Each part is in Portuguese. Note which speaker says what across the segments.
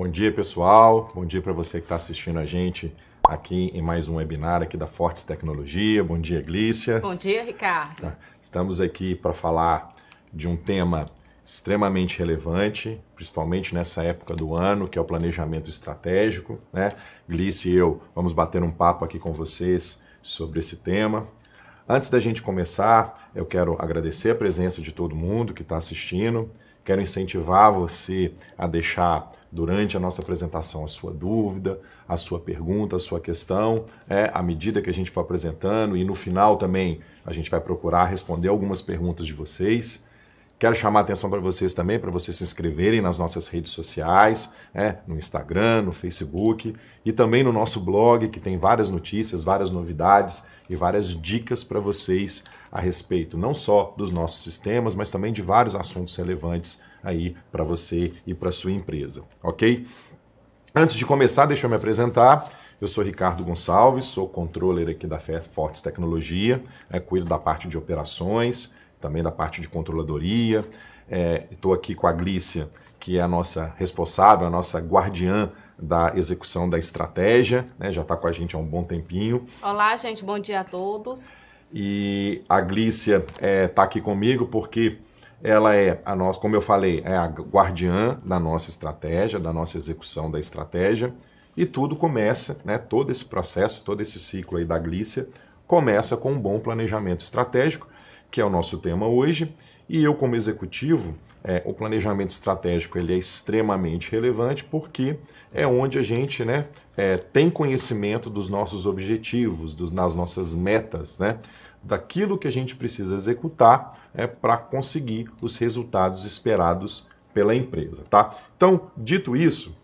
Speaker 1: Bom dia, pessoal. Bom dia para você que está assistindo a gente aqui em mais um webinar aqui da Fortes Tecnologia. Bom dia, Glícia.
Speaker 2: Bom dia, Ricardo.
Speaker 1: Estamos aqui para falar de um tema extremamente relevante, principalmente nessa época do ano, que é o planejamento estratégico, né? Glícia e eu vamos bater um papo aqui com vocês sobre esse tema. Antes da gente começar, eu quero agradecer a presença de todo mundo que está assistindo. Quero incentivar você a deixar durante a nossa apresentação a sua dúvida, a sua pergunta, a sua questão, à medida que a gente for apresentando, e no final também a gente vai procurar responder algumas perguntas de vocês. Quero chamar a atenção para vocês também, para vocês se inscreverem nas nossas redes sociais, no Instagram, no Facebook e também no nosso blog, que tem várias notícias, várias novidades e várias dicas para vocês a respeito não só dos nossos sistemas, mas também de vários assuntos relevantes aí para você e para sua empresa, ok? Antes de começar, deixa eu me apresentar. Eu sou Ricardo Gonçalves, sou controller aqui da Fortes Tecnologia, cuido da parte de operações, também da parte de controladoria. Estou aqui com a Glícia, que é a nossa responsável, a nossa guardiã da execução da estratégia, já está com a gente há um bom tempinho.
Speaker 2: Olá, gente, bom dia a todos.
Speaker 1: E a Glícia está aqui comigo porque ela é a nossa, como eu falei, é a guardiã da nossa estratégia, da nossa execução da estratégia. E tudo começa, todo esse processo, todo esse ciclo aí da Glícia, começa com um bom planejamento estratégico, que é o nosso tema hoje. E eu, como executivo, o planejamento estratégico ele é extremamente relevante porque é onde a gente tem conhecimento dos nossos objetivos, das nossas metas, daquilo que a gente precisa executar para conseguir os resultados esperados pela empresa, tá? Então, dito isso,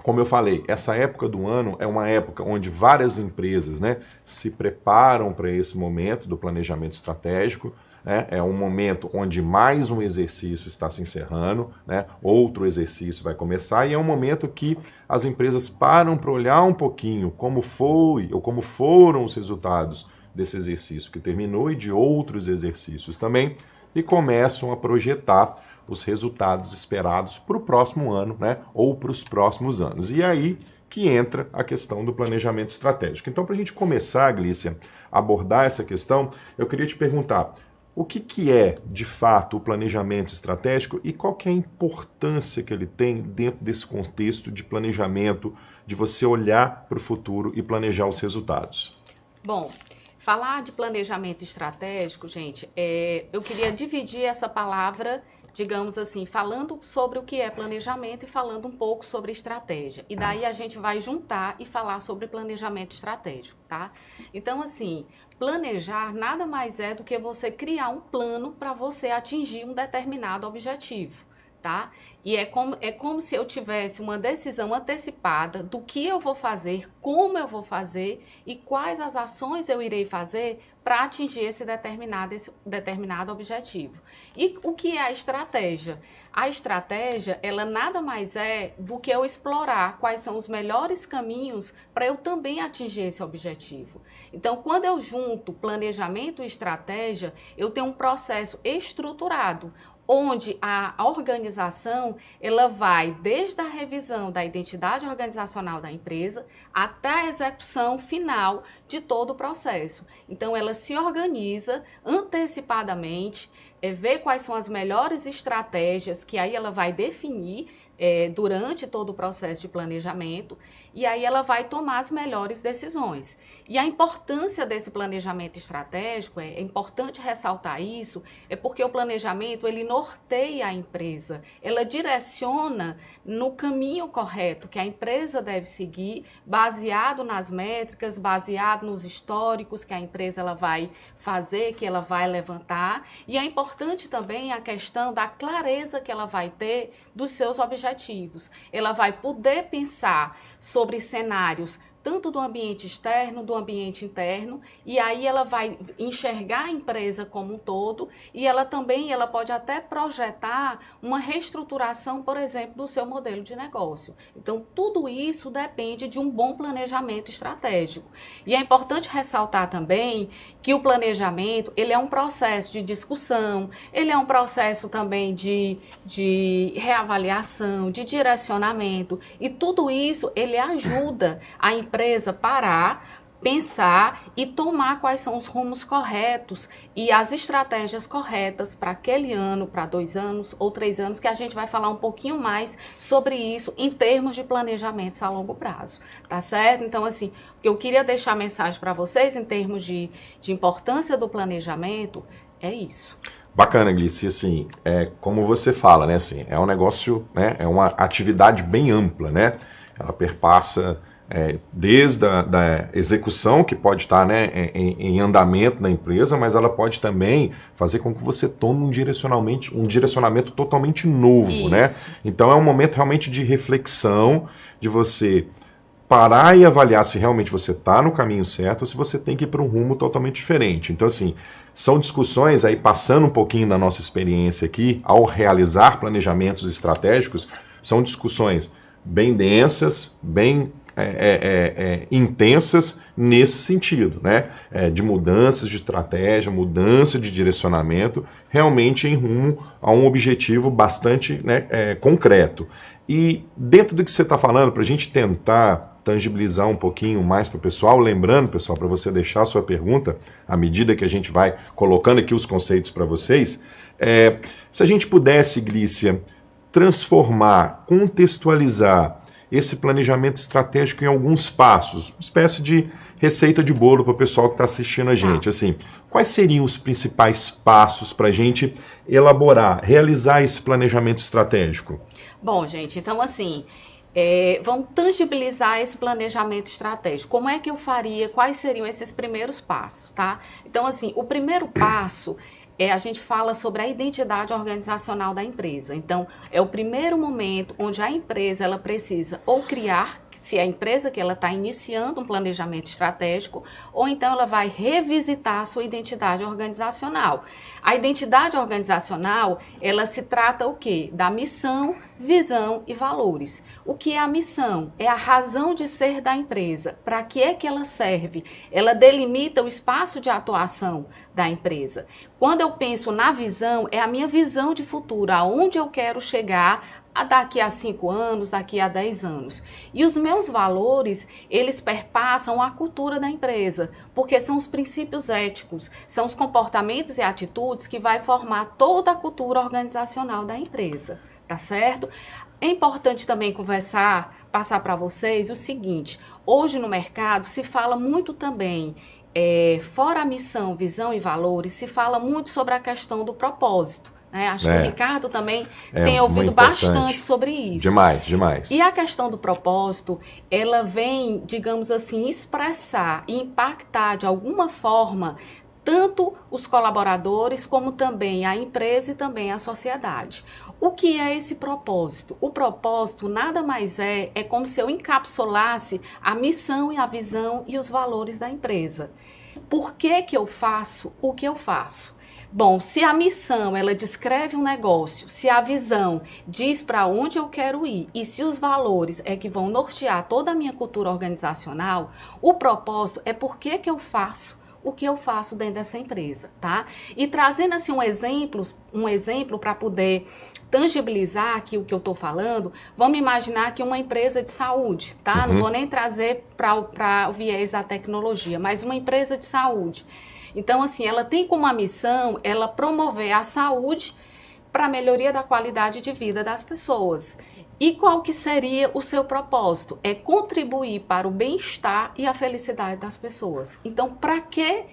Speaker 1: como eu falei, essa época do ano é uma época onde várias empresas se preparam para esse momento do planejamento estratégico. É um momento onde mais um exercício está se encerrando, outro exercício vai começar, e é um momento que as empresas param para olhar um pouquinho como foi ou como foram os resultados desse exercício que terminou e de outros exercícios também, e começam a projetar os resultados esperados para o próximo ano, ou para os próximos anos. E aí que entra a questão do planejamento estratégico. Então, para a gente começar, Glícia, a abordar essa questão, eu queria te perguntar: o que é, de fato, o planejamento estratégico e qual que é a importância que ele tem dentro desse contexto de planejamento, de você olhar para o futuro e planejar os resultados?
Speaker 2: Bom, falar de planejamento estratégico, gente, eu queria dividir essa palavra, digamos assim, falando sobre o que é planejamento e falando um pouco sobre estratégia. E daí a gente vai juntar e falar sobre planejamento estratégico, tá? Então, assim, planejar nada mais é do que você criar um plano para você atingir um determinado objetivo, tá? E é como se eu tivesse uma decisão antecipada do que eu vou fazer, como eu vou fazer e quais as ações eu irei fazer para atingir esse determinado objetivo. E o que é a estratégia? A estratégia, ela nada mais é do que eu explorar quais são os melhores caminhos para eu também atingir esse objetivo. Então, quando eu junto planejamento e estratégia, eu tenho um processo estruturado, onde a organização ela vai desde a revisão da identidade organizacional da empresa até a execução final de todo o processo. Então, ela se organiza antecipadamente, vê quais são as melhores estratégias que aí ela vai definir durante todo o processo de planejamento, e aí ela vai tomar as melhores decisões. E a importância desse planejamento estratégico, é importante ressaltar isso, porque o planejamento ele norteia a empresa, ela direciona no caminho correto que a empresa deve seguir, baseado nas métricas, baseado nos históricos que a empresa ela vai fazer, que ela vai levantar, e é importante também a questão da clareza que ela vai ter dos seus objetivos. Ela vai poder pensar sobre cenários tanto do ambiente externo, do ambiente interno, e aí ela vai enxergar a empresa como um todo, e ela pode até projetar uma reestruturação, por exemplo, do seu modelo de negócio. Então, tudo isso depende de um bom planejamento estratégico. E é importante ressaltar também que o planejamento, ele é um processo de discussão, ele é um processo também de reavaliação, de direcionamento, e tudo isso, ele ajuda a empresa parar, pensar e tomar quais são os rumos corretos e as estratégias corretas para aquele ano, para 2 anos ou 3 anos, que a gente vai falar um pouquinho mais sobre isso em termos de planejamentos a longo prazo, tá certo? Então, assim, eu queria deixar a mensagem para vocês em termos de importância do planejamento, é isso.
Speaker 1: Bacana, Glice, assim, como você fala, né, assim, é um negócio, né, é uma atividade bem ampla, né, ela perpassa desde da execução, que pode estar, né, em andamento na empresa, mas ela pode também fazer com que você tome um direcionamento totalmente novo, isso, né? Então é um momento realmente de reflexão, de você parar e avaliar se realmente você está no caminho certo ou se você tem que ir para um rumo totalmente diferente. Então, assim, são discussões aí, passando um pouquinho da nossa experiência aqui, ao realizar planejamentos estratégicos, são discussões bem densas, bem intensas nesse sentido, né? De mudanças de estratégia, mudança de direcionamento, realmente em rumo a um objetivo bastante, né, concreto. E dentro do que você está falando, para a gente tentar tangibilizar um pouquinho mais para o pessoal, lembrando, pessoal, para você deixar a sua pergunta, à medida que a gente vai colocando aqui os conceitos para vocês, se a gente pudesse, Glícia, transformar, contextualizar esse planejamento estratégico em alguns passos, uma espécie de receita de bolo para o pessoal que está assistindo a gente. Assim, quais seriam os principais passos para a gente elaborar, realizar esse planejamento estratégico?
Speaker 2: Bom, gente, então assim, vamos tangibilizar esse planejamento estratégico. Como é que eu faria? Quais seriam esses primeiros passos, tá? Então, assim, o primeiro passo a gente fala sobre a identidade organizacional da empresa. Então, é o primeiro momento onde a empresa ela precisa ou criar, se é a empresa que ela está iniciando um planejamento estratégico, ou então ela vai revisitar a sua identidade organizacional. A identidade organizacional, ela se trata o quê? Da missão, visão e valores. O que é a missão? É a razão de ser da empresa. Para que é que ela serve? Ela delimita o espaço de atuação da empresa. Quando eu penso na visão, é a minha visão de futuro, aonde eu quero chegar daqui a 5 anos, daqui a 10 anos. E os meus valores, eles perpassam a cultura da empresa, porque são os princípios éticos, são os comportamentos e atitudes que vai formar toda a cultura organizacional da empresa, tá certo? É importante também passar para vocês o seguinte, hoje no mercado se fala muito também, fora a missão, visão e valores, se fala muito sobre a questão do propósito. Acho que o Ricardo também tem ouvido bastante sobre isso.
Speaker 1: Demais, demais.
Speaker 2: E a questão do propósito, ela vem, digamos assim, expressar e impactar de alguma forma tanto os colaboradores como também a empresa e também a sociedade. O que é esse propósito? O propósito nada mais é como se eu encapsulasse a missão e a visão e os valores da empresa. Por que que eu faço o que eu faço? Bom, se a missão, ela descreve um negócio, se a visão diz para onde eu quero ir e se os valores é que vão nortear toda a minha cultura organizacional, o propósito é por que que eu faço o que eu faço dentro dessa empresa, tá? E trazendo assim um exemplo para poder tangibilizar aqui o que eu estou falando, vamos imaginar que uma empresa de saúde, tá? Não vou nem trazer para o viés da tecnologia, mas uma empresa de saúde. Então, assim, ela tem como missão, ela promover a saúde para a melhoria da qualidade de vida das pessoas. E qual que seria o seu propósito? É contribuir para o bem-estar e a felicidade das pessoas. Então, para que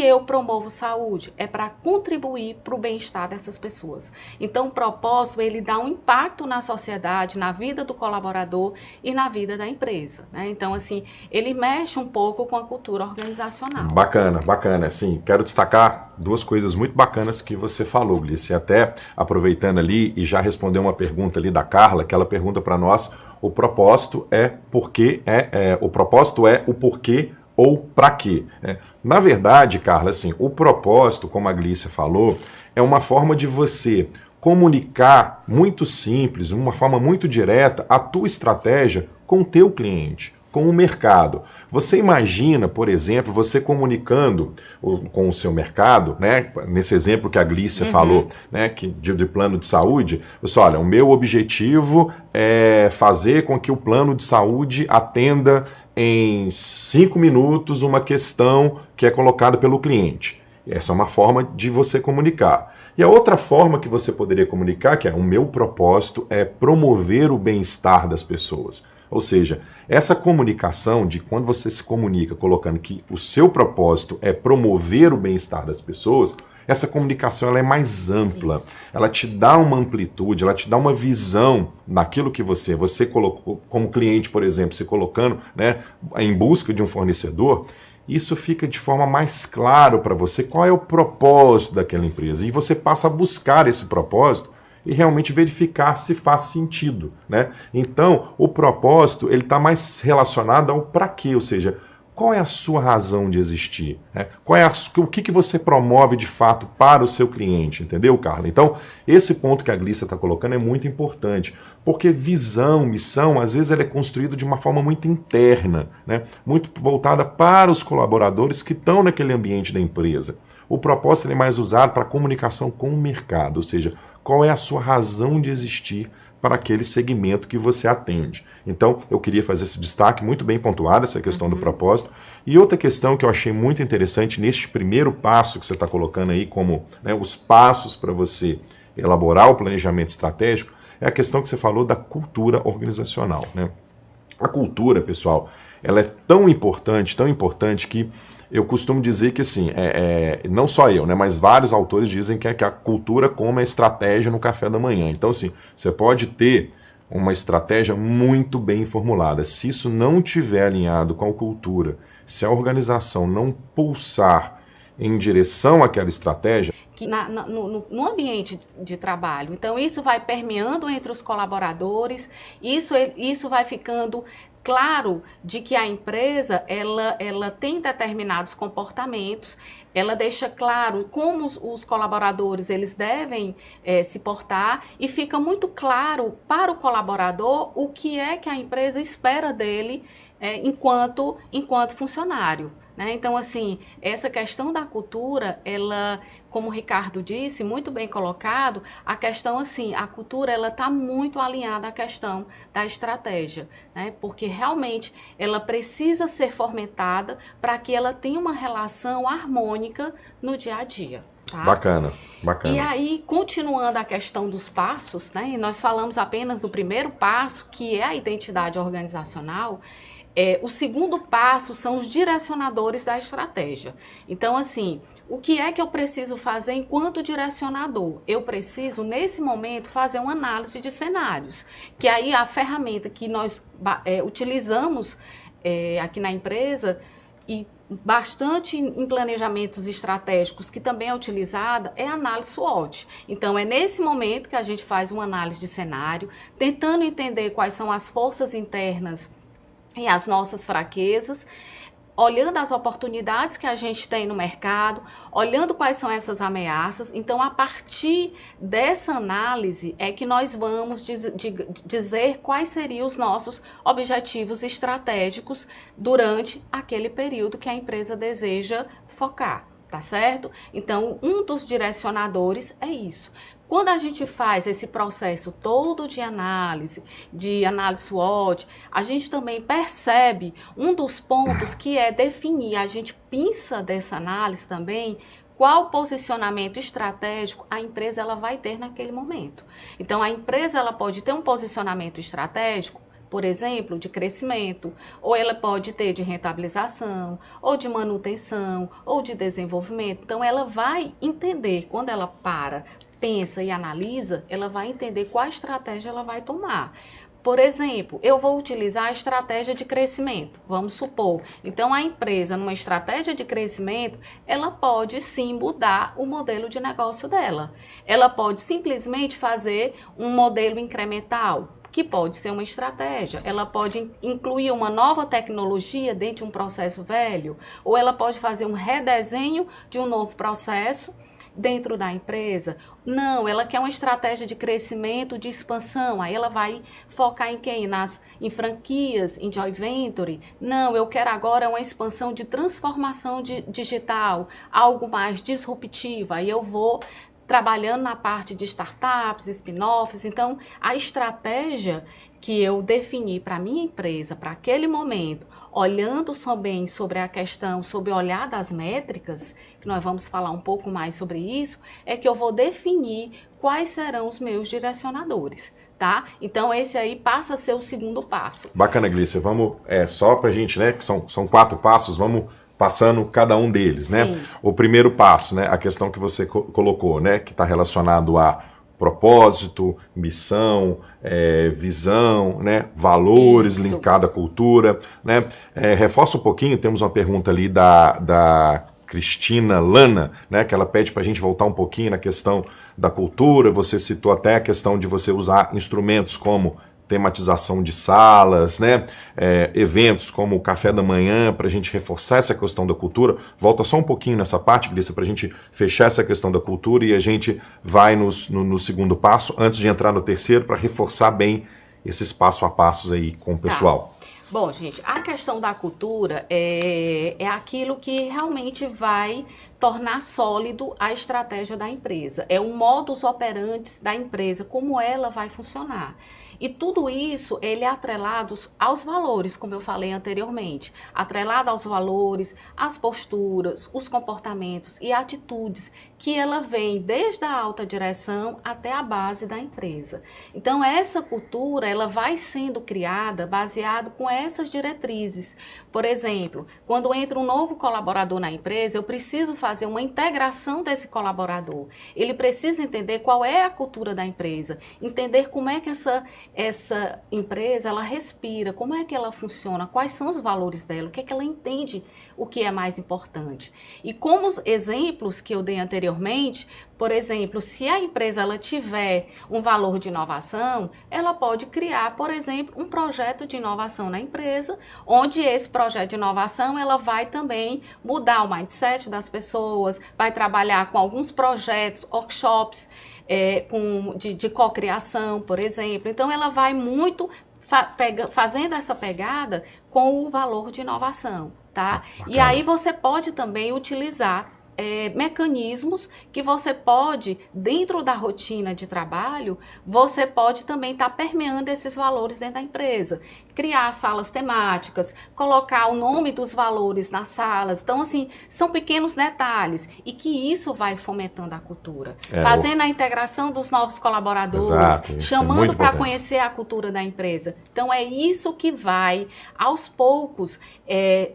Speaker 2: eu promovo saúde? É para contribuir para o bem-estar dessas pessoas. Então, o propósito, ele dá um impacto na sociedade, na vida do colaborador e na vida da empresa, né? Então, assim, ele mexe um pouco com a cultura organizacional.
Speaker 1: Bacana, bacana. Assim, quero destacar 2 coisas muito bacanas que você falou, Glice. Até aproveitando ali e já respondeu uma pergunta ali da Carla, que ela pergunta para nós O propósito é o propósito é o porquê ou para quê. Na verdade, Carla, assim, o propósito, como a Glícia falou, é uma forma de você comunicar muito simples, uma forma muito direta, a tua estratégia com o teu cliente, com o mercado. Você imagina, por exemplo, você comunicando com o seu mercado, né? Nesse exemplo que a Glícia falou, né? De plano de saúde, você olha, o meu objetivo é fazer com que o plano de saúde atenda em 5 minutos uma questão que é colocada pelo cliente. Essa é uma forma de você comunicar. E a outra forma que você poderia comunicar, que é o meu propósito, é promover o bem-estar das pessoas. Ou seja, essa comunicação de quando você se comunica colocando que o seu propósito é promover o bem-estar das pessoas, essa comunicação ela é mais ampla, ela te dá uma amplitude, ela te dá uma visão naquilo que você colocou, como cliente, por exemplo, se colocando, né, em busca de um fornecedor. Isso fica de forma mais clara para você qual é o propósito daquela empresa. E você passa a buscar esse propósito e realmente verificar se faz sentido, né? Então, o propósito ele está mais relacionado ao para quê, ou seja, qual é a sua razão de existir? Né? O que você promove de fato para o seu cliente, entendeu, Carla? Então, esse ponto que a Glícia está colocando é muito importante, porque visão, missão, às vezes ela é construída de uma forma muito interna, né? Muito voltada para os colaboradores que estão naquele ambiente da empresa. O propósito é mais usado para comunicação com o mercado, ou seja, qual é a sua razão de existir para aquele segmento que você atende. Então, eu queria fazer esse destaque muito bem pontuado, essa questão do propósito. E outra questão que eu achei muito interessante neste primeiro passo que você está colocando aí como, né, os passos para você elaborar o planejamento estratégico, é a questão que você falou da cultura organizacional, né? A cultura, pessoal, ela é tão importante que eu costumo dizer que, assim, não só eu, né, mas vários autores dizem que a cultura como a estratégia no café da manhã. Então, assim, você pode ter uma estratégia muito bem formulada. Se isso não estiver alinhado com a cultura, se a organização não pulsar em direção àquela estratégia...
Speaker 2: No ambiente de trabalho. Então, isso vai permeando entre os colaboradores, isso vai ficando claro de que a empresa ela tem determinados comportamentos, ela deixa claro como os colaboradores eles devem se portar e fica muito claro para o colaborador o que é que a empresa espera dele enquanto funcionário. Né? Então, assim, essa questão da cultura, ela, como o Ricardo disse, muito bem colocado, a questão, assim, a cultura, ela está muito alinhada à questão da estratégia, né? Porque realmente ela precisa ser fomentada para que ela tenha uma relação harmônica no dia a dia. Tá?
Speaker 1: Bacana.
Speaker 2: E aí, continuando a questão dos passos, né? Nós falamos apenas do primeiro passo, que é a identidade organizacional. O segundo passo são os direcionadores da estratégia. Então, assim, o que é que eu preciso fazer enquanto direcionador? Eu preciso, nesse momento, fazer uma análise de cenários, que aí a ferramenta que nós utilizamos aqui na empresa e bastante em planejamentos estratégicos, que também é utilizada, é a análise SWOT. Então, é nesse momento que a gente faz uma análise de cenário, tentando entender quais são as forças internas e as nossas fraquezas, olhando as oportunidades que a gente tem no mercado, olhando quais são essas ameaças. Então, a partir dessa análise é que nós vamos dizer quais seriam os nossos objetivos estratégicos durante aquele período que a empresa deseja focar, tá certo? Então, um dos direcionadores é isso. Quando a gente faz esse processo todo de análise SWOT, a gente também percebe um dos pontos que é definir, a gente pensa dessa análise também, qual posicionamento estratégico a empresa ela vai ter naquele momento. Então, a empresa ela pode ter um posicionamento estratégico, por exemplo, de crescimento, ou ela pode ter de rentabilização, ou de manutenção, ou de desenvolvimento. Então, ela vai entender, quando ela pensa e analisa, ela vai entender qual estratégia ela vai tomar. Por exemplo, eu vou utilizar a estratégia de crescimento, vamos supor. Então, a empresa, numa estratégia de crescimento, ela pode sim mudar o modelo de negócio dela. Ela pode simplesmente fazer um modelo incremental, que pode ser uma estratégia. Ela pode incluir uma nova tecnologia dentro de um processo velho, ou ela pode fazer um redesenho de um novo processo dentro da empresa. Não, ela quer uma estratégia de crescimento, de expansão. Aí ela vai focar em quem? Em franquias, em joint venture. Não, eu quero agora uma expansão de transformação digital, algo mais disruptivo. Aí eu vou trabalhando na parte de startups, spin-offs. Então, a estratégia que eu defini para a minha empresa, para aquele momento, olhando também sobre a questão, sobre o olhar das métricas, que nós vamos falar um pouco mais sobre isso, é que eu vou definir quais serão os meus direcionadores, tá? Então, esse aí passa a ser o segundo passo.
Speaker 1: Bacana, Glícia. Vamos, só para a gente, né, que são 4 passos, vamos passando cada um deles, né?
Speaker 2: Sim.
Speaker 1: O primeiro passo, né, a questão que você colocou, né, que está relacionado a propósito, missão, visão, né, valores,
Speaker 2: Isso.
Speaker 1: linkado à cultura, né? Reforça um pouquinho, temos uma pergunta ali da Cristina Lana, né, que ela pede para a gente voltar um pouquinho na questão da cultura. Você citou até a questão de você usar instrumentos como tematização de salas, né? Eventos como o café da manhã, para a gente reforçar essa questão da cultura. Volta só um pouquinho nessa parte, Glícia, para a gente fechar essa questão da cultura, e a gente vai no segundo passo, antes de entrar no terceiro, para reforçar bem esses passo a passos aí com o pessoal.
Speaker 2: Tá. Bom, gente, a questão da cultura é aquilo que realmente vai tornar sólido a estratégia da empresa. É o modus operandi da empresa, como ela vai funcionar. E tudo isso, ele é atrelado aos valores, como eu falei anteriormente. Atrelado aos valores, às posturas, os comportamentos e atitudes que ela vem desde a alta direção até a base da empresa. Então, essa cultura, ela vai sendo criada baseado com essas diretrizes. Por exemplo, quando entra um novo colaborador na empresa, eu preciso fazer uma integração desse colaborador. Ele precisa entender qual é a cultura da empresa, entender como é que essa empresa, ela respira, como é que ela funciona, quais são os valores dela, o que é que ela entende, o que é mais importante. E como os exemplos que eu dei anteriormente, por exemplo, se a empresa ela tiver um valor de inovação, ela pode criar, por exemplo, um projeto de inovação na empresa, onde esse projeto de inovação ela vai também mudar o mindset das pessoas, vai trabalhar com alguns projetos, workshops, de cocriação, por exemplo. Então, ela vai muito fazendo essa pegada com o valor de inovação, tá? E aí você pode também utilizar mecanismos que você pode, dentro da rotina de trabalho, você pode também estar permeando esses valores dentro da empresa. Criar salas temáticas, colocar o nome dos valores nas salas. Então, assim, são pequenos detalhes e que isso vai fomentando a cultura. Fazendo a integração dos novos colaboradores,
Speaker 1: exato,
Speaker 2: chamando para conhecer a cultura da empresa. Então, é isso que vai, aos poucos,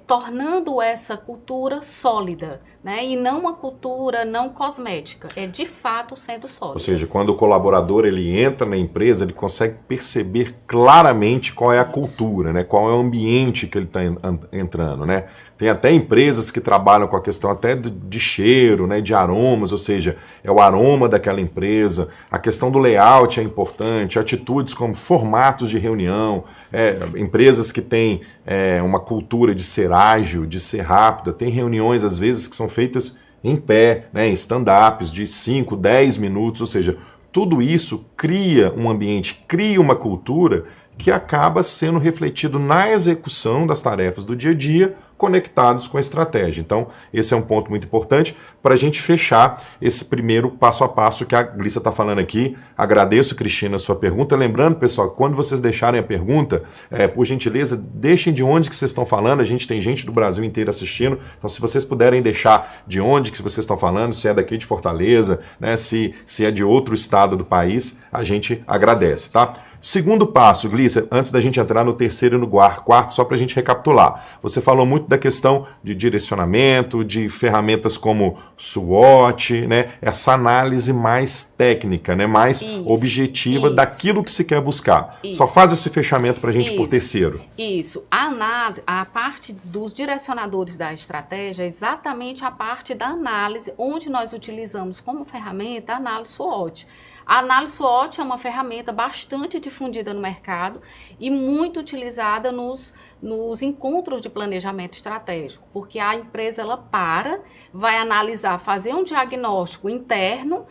Speaker 2: tornando essa cultura sólida, né? E não uma cultura não cosmética, é de fato sendo sólida.
Speaker 1: Ou seja, quando o colaborador ele entra na empresa, ele consegue perceber claramente qual é a cultura, né? Qual é o ambiente que ele está entrando, né? Tem até empresas que trabalham com a questão até de cheiro, né? De aromas, ou seja, é o aroma daquela empresa, a questão do layout é importante, atitudes como formatos de reunião, empresas que têm uma cultura de ser ágil, de ser rápida, tem reuniões às vezes que são feitas em pé, né, em stand-ups de 5, 10 minutos, ou seja, tudo isso cria um ambiente, cria uma cultura que acaba sendo refletido na execução das tarefas do dia a dia, conectados com a estratégia. Então, esse é um ponto muito importante para a gente fechar esse primeiro passo a passo que a Glícia está falando aqui. Agradeço, Cristina, a sua pergunta. Lembrando, pessoal, quando vocês deixarem a pergunta, por gentileza, deixem de onde que vocês estão falando. A gente tem gente do Brasil inteiro assistindo. Então, se vocês puderem deixar de onde que vocês estão falando, se é daqui de Fortaleza, né, se é de outro estado do país, a gente agradece, tá? Segundo passo, Glícia, antes da gente entrar no terceiro e no quarto, só para a gente recapitular. Você falou muito da questão de direcionamento, de ferramentas como SWOT, né? Essa análise mais técnica, né? Mais objetiva daquilo que se quer buscar. Só faz esse fechamento para a gente por terceiro.
Speaker 2: Isso. A parte dos direcionadores da estratégia é exatamente a parte da análise, onde nós utilizamos como ferramenta a análise SWOT. A análise SWOT é uma ferramenta bastante difundida no mercado e muito utilizada nos encontros de planejamento estratégico, porque a empresa vai analisar, fazer um diagnóstico interno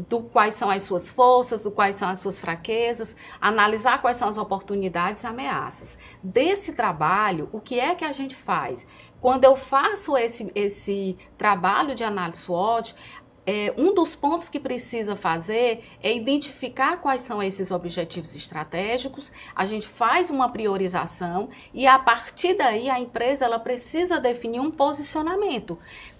Speaker 2: do quais são as suas forças, do quais são as suas fraquezas, analisar quais são as oportunidades e ameaças. Desse trabalho, o que é que a gente faz? Quando eu faço esse trabalho de análise SWOT, um dos pontos que precisa fazer é identificar quais são esses objetivos estratégicos, a gente faz uma priorização e a partir daí a empresa ela precisa definir um posicionamento.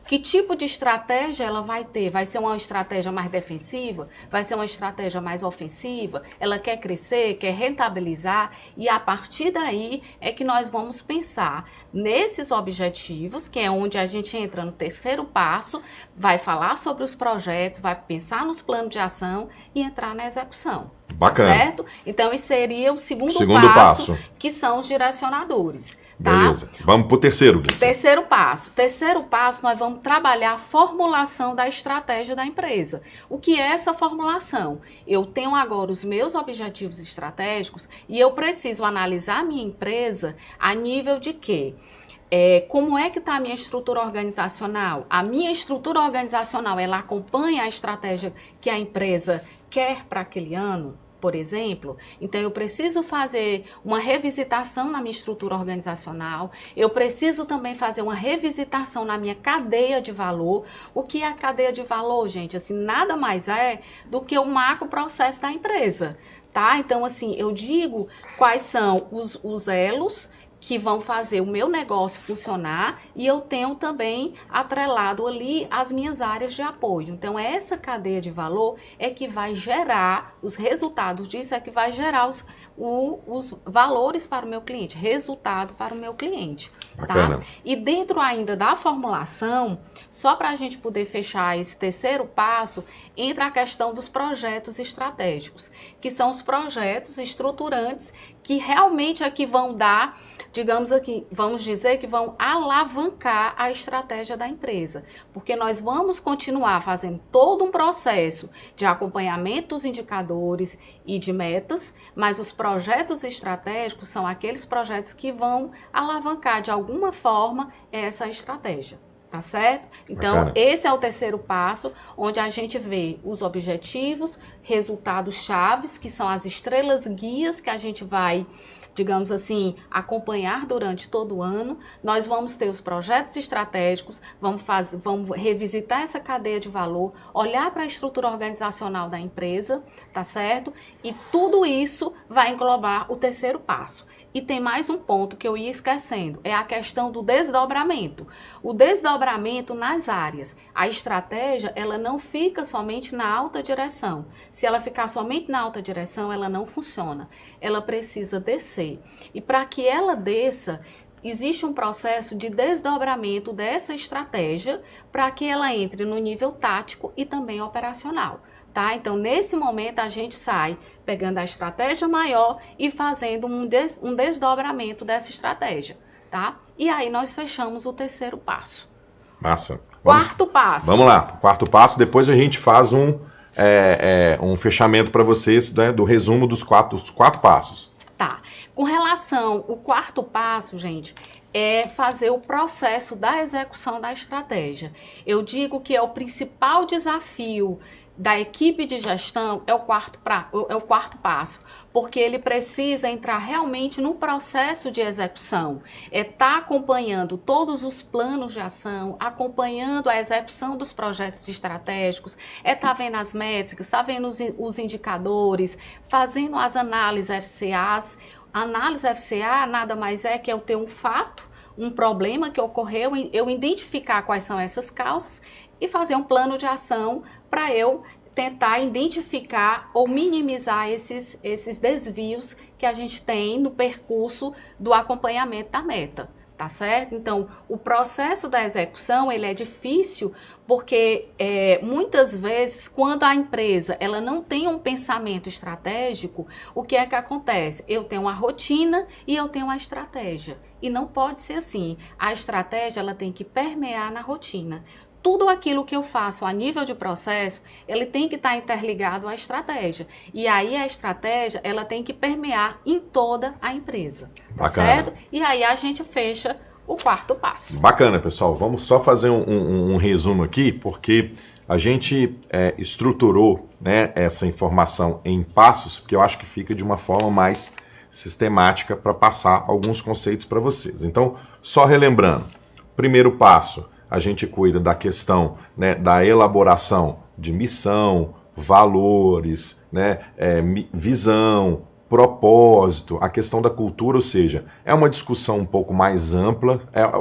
Speaker 2: Que tipo de estratégia ela vai ter? Vai ser uma estratégia mais defensiva? Vai ser uma estratégia mais ofensiva? Ela quer crescer, quer rentabilizar? E a partir daí é que nós vamos pensar nesses objetivos, que é onde a gente entra no terceiro passo, vai falar sobre os projetos, vai pensar nos planos de ação e entrar na execução.
Speaker 1: Bacana.
Speaker 2: Tá certo? Então, esse seria o segundo passo, que são os direcionadores. Tá?
Speaker 1: Beleza. Vamos para o terceiro, Gleice.
Speaker 2: Terceiro passo, nós vamos trabalhar a formulação da estratégia da empresa. O que é essa formulação? Eu tenho agora os meus objetivos estratégicos e eu preciso analisar a minha empresa a nível de quê? Como é que está a minha estrutura organizacional? A minha estrutura organizacional, ela acompanha a estratégia que a empresa quer para aquele ano? Por exemplo, então eu preciso fazer uma revisitação na minha estrutura organizacional, eu preciso também fazer uma revisitação na minha cadeia de valor. O que é a cadeia de valor, gente? Assim, nada mais é do que o macro processo da empresa, tá? Então, assim, eu digo quais são os elos que vão fazer o meu negócio funcionar e eu tenho também atrelado ali as minhas áreas de apoio. Então, essa cadeia de valor é que vai gerar, os resultados disso é que vai gerar os valores para o meu cliente, resultado para o meu cliente. Tá? E dentro ainda da formulação, só para a gente poder fechar esse terceiro passo, entra a questão dos projetos estratégicos, que são os projetos estruturantes que realmente aqui vão dar, digamos aqui, vamos dizer que vão alavancar a estratégia da empresa, porque nós vamos continuar fazendo todo um processo de acompanhamento dos indicadores e de metas, mas os projetos estratégicos são aqueles projetos que vão alavancar de alguma forma essa estratégia. Tá certo? Então, esse é o terceiro passo, onde a gente vê os objetivos, resultados chaves, que são as estrelas guias que a gente vai, digamos assim, acompanhar durante todo o ano. Nós vamos ter os projetos estratégicos, vamos revisitar essa cadeia de valor, olhar para a estrutura organizacional da empresa, tá certo? E tudo isso vai englobar o terceiro passo. E tem mais um ponto que eu ia esquecendo, é a questão do desdobramento. O desdobramento nas áreas. A estratégia, ela não fica somente na alta direção. Se ela ficar somente na alta direção, ela não funciona. Ela precisa descer. E para que ela desça, existe um processo de desdobramento dessa estratégia para que ela entre no nível tático e também operacional. Tá? Então, nesse momento, a gente sai pegando a estratégia maior e fazendo um desdobramento dessa estratégia. Tá? E aí, nós fechamos o terceiro passo.
Speaker 1: Massa.
Speaker 2: Quarto passo.
Speaker 1: Vamos lá. Quarto passo, depois a gente faz um fechamento para vocês, né, do resumo dos quatro passos.
Speaker 2: Tá. Com relação ao quarto passo, gente, é fazer o processo da execução da estratégia. Eu digo que é o principal desafio da equipe de gestão é o quarto passo, porque ele precisa entrar realmente no processo de execução, tá acompanhando todos os planos de ação, acompanhando a execução dos projetos estratégicos, tá vendo as métricas, tá vendo os indicadores, fazendo as análises FCAs. Análise FCA nada mais é que eu ter um fato, um problema que ocorreu, eu identificar quais são essas causas e fazer um plano de ação para eu tentar identificar ou minimizar esses desvios que a gente tem no percurso do acompanhamento da meta. tá certo? Então, o processo da execução, ele é difícil porque muitas vezes, quando a empresa ela não tem um pensamento estratégico, o que é que acontece? Eu tenho uma rotina e eu tenho uma estratégia. E não pode ser assim. A estratégia ela tem que permear na rotina. Tudo aquilo que eu faço a nível de processo, ele tem que estar interligado à estratégia. E aí a estratégia, ela tem que permear em toda a empresa. Tá certo? E aí a gente fecha o quarto passo.
Speaker 1: Bacana, pessoal. Vamos só fazer um resumo aqui, porque a gente estruturou, né, essa informação em passos, porque eu acho que fica de uma forma mais sistemática para passar alguns conceitos para vocês. Então, só relembrando, primeiro passo, a gente cuida da questão, né, da elaboração de missão, valores, né, visão, propósito, a questão da cultura, ou seja, é uma discussão um pouco mais ampla,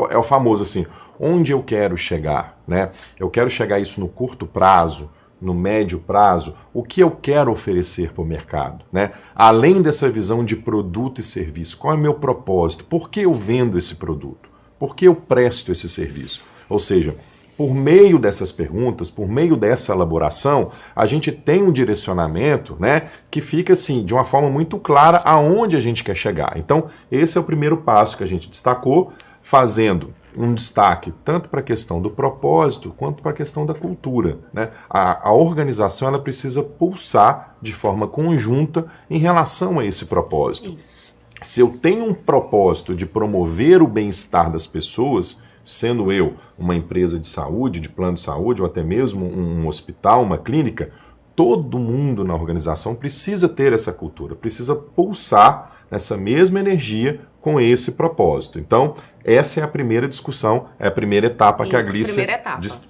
Speaker 1: é o famoso assim, onde eu quero chegar, né? Eu quero chegar isso no curto prazo, no médio prazo, o que eu quero oferecer para o mercado, né? Além dessa visão de produto e serviço, qual é o meu propósito? Por que eu vendo esse produto? Por que eu presto esse serviço? Ou seja, por meio dessas perguntas, por meio dessa elaboração, a gente tem um direcionamento, né, que fica assim, de uma forma muito clara aonde a gente quer chegar. Então, esse é o primeiro passo que a gente destacou, fazendo um destaque tanto para a questão do propósito quanto para a questão da cultura, né? A organização ela precisa pulsar de forma conjunta em relação a esse propósito.
Speaker 2: Isso.
Speaker 1: Se eu tenho um propósito de promover o bem-estar das pessoas, sendo eu uma empresa de saúde, de plano de saúde, ou até mesmo um hospital, uma clínica, todo mundo na organização precisa ter essa cultura, precisa pulsar nessa mesma energia com esse propósito. Então, essa é a primeira discussão, é a primeira etapa que a Glícia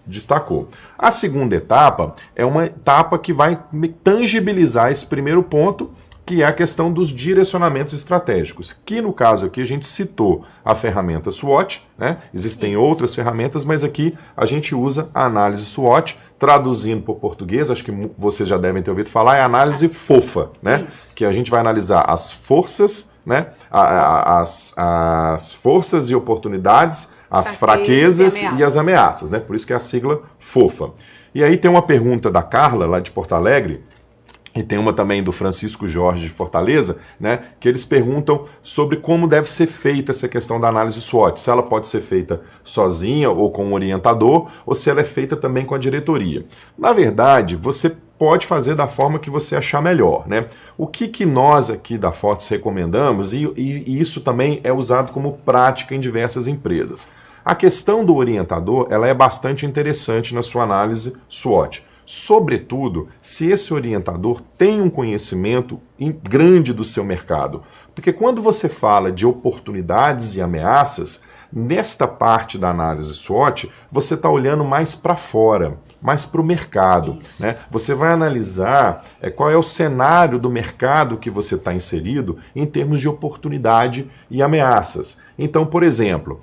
Speaker 1: destacou. A segunda etapa é uma etapa que vai tangibilizar esse primeiro ponto, que é a questão dos direcionamentos estratégicos, que no caso aqui a gente citou a ferramenta SWOT, né? Existem outras ferramentas, mas aqui a gente usa a análise SWOT, traduzindo para o português, acho que vocês já devem ter ouvido falar, é a análise FOFA, né? Que a gente vai analisar as forças, né? As forças e oportunidades, as fraquezas e as ameaças, né? Por isso que é a sigla FOFA. E aí tem uma pergunta da Carla, lá de Porto Alegre, e tem uma também do Francisco Jorge de Fortaleza, né, que eles perguntam sobre como deve ser feita essa questão da análise SWOT. Se ela pode ser feita sozinha ou com um orientador, ou se ela é feita também com a diretoria. Na verdade, você pode fazer da forma que você achar melhor, né? O que nós aqui da Fortes recomendamos, e isso também é usado como prática em diversas empresas. A questão do orientador, ela é bastante interessante na sua análise SWOT. Sobretudo, se esse orientador tem um conhecimento grande do seu mercado. Porque quando você fala de oportunidades e ameaças, nesta parte da análise SWOT, você está olhando mais para fora, mais para o mercado, né? Você vai analisar qual é o cenário do mercado que você está inserido em termos de oportunidade e ameaças. Então, por exemplo,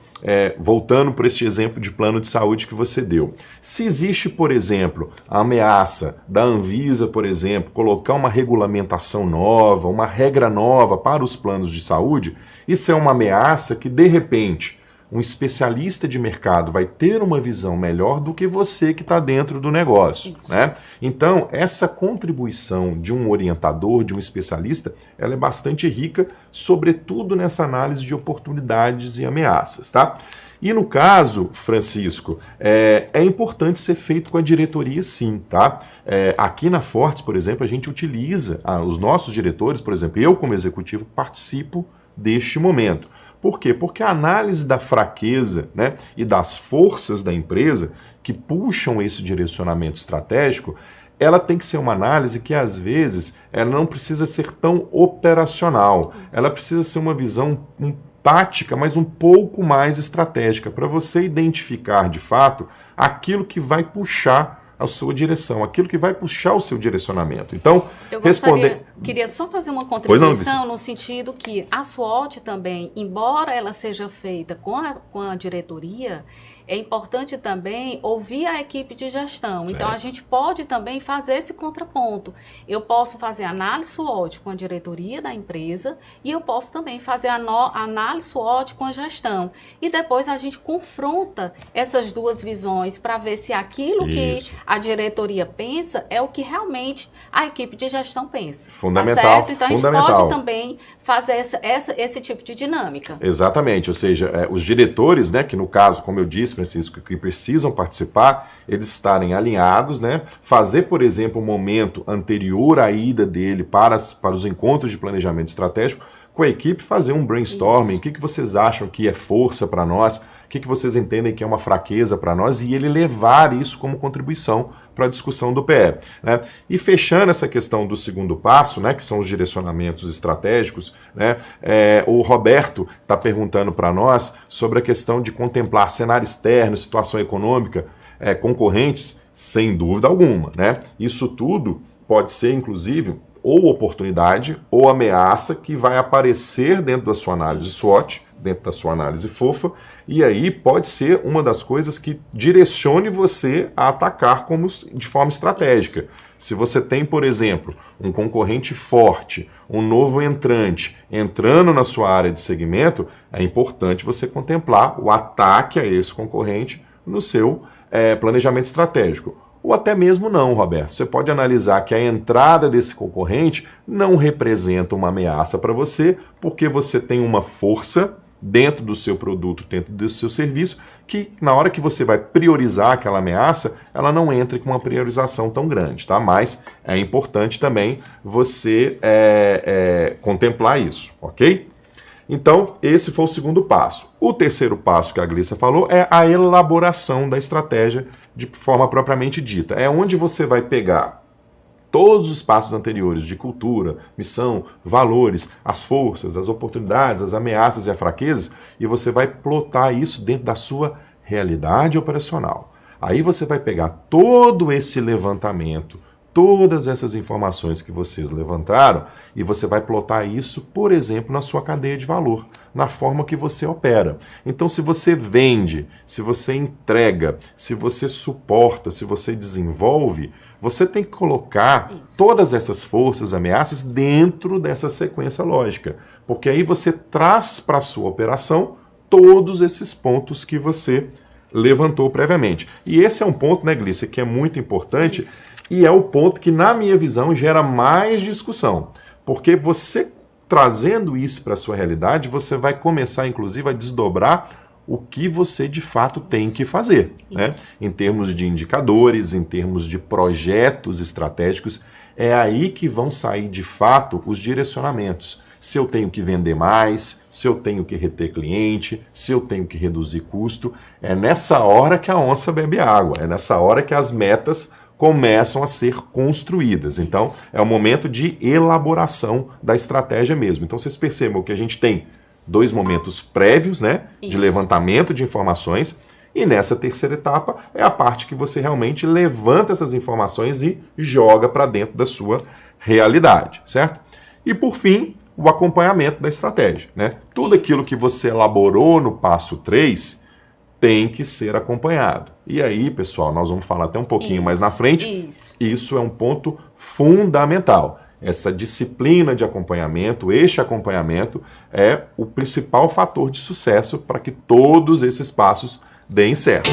Speaker 1: voltando para este exemplo de plano de saúde que você deu, se existe, por exemplo, a ameaça da Anvisa, por exemplo, colocar uma regulamentação nova, uma regra nova para os planos de saúde, isso é uma ameaça que, de repente, um especialista de mercado vai ter uma visão melhor do que você que está dentro do negócio, né? Então, essa contribuição de um orientador, de um especialista, ela é bastante rica, sobretudo nessa análise de oportunidades e ameaças, tá? E no caso, Francisco, é importante ser feito com a diretoria sim, tá? Aqui na Fortes, por exemplo, a gente utiliza, os nossos diretores, por exemplo, eu como executivo participo deste momento. Por quê? Porque a análise da fraqueza, né, e das forças da empresa que puxam esse direcionamento estratégico, ela tem que ser uma análise que, às vezes, ela não precisa ser tão operacional. Ela precisa ser uma visão tática, mas um pouco mais estratégica, para você identificar, de fato, aquilo que vai puxar a sua direção, aquilo que vai puxar o seu direcionamento. Então,
Speaker 2: queria só fazer uma contribuição no sentido que a SWOT também, embora ela seja feita com a diretoria, é importante também ouvir a equipe de gestão.
Speaker 1: Certo.
Speaker 2: Então, a gente pode também fazer esse contraponto. Eu posso fazer análise SWOT com a diretoria da empresa e eu posso também fazer análise SWOT com a gestão. E depois a gente confronta essas duas visões para ver se aquilo
Speaker 1: Isso.
Speaker 2: que a diretoria pensa é o que realmente a equipe de gestão pensa.
Speaker 1: Fundamental,
Speaker 2: Tá certo? Então,
Speaker 1: fundamental.
Speaker 2: a gente pode também fazer esse tipo de dinâmica.
Speaker 1: Exatamente, ou seja, os diretores, né, que no caso, como eu disse, Francisco, que precisam participar, eles estarem alinhados, né, fazer, por exemplo, um momento anterior à ida dele para os encontros de planejamento estratégico, com a equipe fazer um brainstorming, o que vocês acham que é força para nós, o que vocês entendem que é uma fraqueza para nós, e ele levar isso como contribuição para a discussão do PE. Né? E fechando essa questão do segundo passo, né, que são os direcionamentos estratégicos, né, o Roberto está perguntando para nós sobre a questão de contemplar cenário externo, situação econômica, concorrentes, sem dúvida alguma. Né? Isso tudo pode ser, inclusive, ou oportunidade ou ameaça que vai aparecer dentro da sua análise SWOT, dentro da sua análise FOFA, e aí pode ser uma das coisas que direcione você a atacar de forma estratégica. Se você tem, por exemplo, um concorrente forte, um novo entrante entrando na sua área de segmento, é importante você contemplar o ataque a esse concorrente no seu planejamento estratégico. Ou até mesmo não, Roberto. Você pode analisar que a entrada desse concorrente não representa uma ameaça para você, porque você tem uma força dentro do seu produto, dentro do seu serviço, que na hora que você vai priorizar aquela ameaça, ela não entra com uma priorização tão grande, tá? Mas é importante também você contemplar isso, ok? Então, esse foi o segundo passo. O terceiro passo que a Glícia falou é a elaboração da estratégia de forma propriamente dita. É onde você vai pegar todos os passos anteriores de cultura, missão, valores, as forças, as oportunidades, as ameaças e as fraquezas, e você vai plotar isso dentro da sua realidade operacional. Aí você vai pegar todo esse levantamento, todas essas informações que vocês levantaram, e você vai plotar isso, por exemplo, na sua cadeia de valor, na forma que você opera. Então, se você vende, se você entrega, se você suporta, se você desenvolve, você tem que colocar todas essas forças, ameaças dentro dessa sequência lógica, porque aí você traz para a sua operação todos esses pontos que você levantou previamente. E esse é um ponto, né, Glícia, que é muito importante. E é o ponto que, na minha visão, gera mais discussão. Porque você, trazendo isso para a sua realidade, você vai começar, inclusive, a desdobrar o que você, de fato, tem que fazer. Né? Em termos de indicadores, em termos de projetos estratégicos, é aí que vão sair, de fato, os direcionamentos. Se eu tenho que vender mais, se eu tenho que reter cliente, se eu tenho que reduzir custo, é nessa hora que a onça bebe água, é nessa hora que as metas começam a ser construídas. Então, é o momento de elaboração da estratégia mesmo. Então, vocês percebam que a gente tem 2 momentos prévios, né, de levantamento de informações, e nessa terceira etapa é a parte que você realmente levanta essas informações e joga para dentro da sua realidade, certo? E, por fim, o acompanhamento da estratégia, né? Tudo aquilo que você elaborou no passo 3 tem que ser acompanhado. E aí, pessoal, nós vamos falar até um pouquinho mais na frente. Isso é um ponto fundamental. Essa disciplina de acompanhamento, este acompanhamento, é o principal fator de sucesso para que todos esses passos deem certo.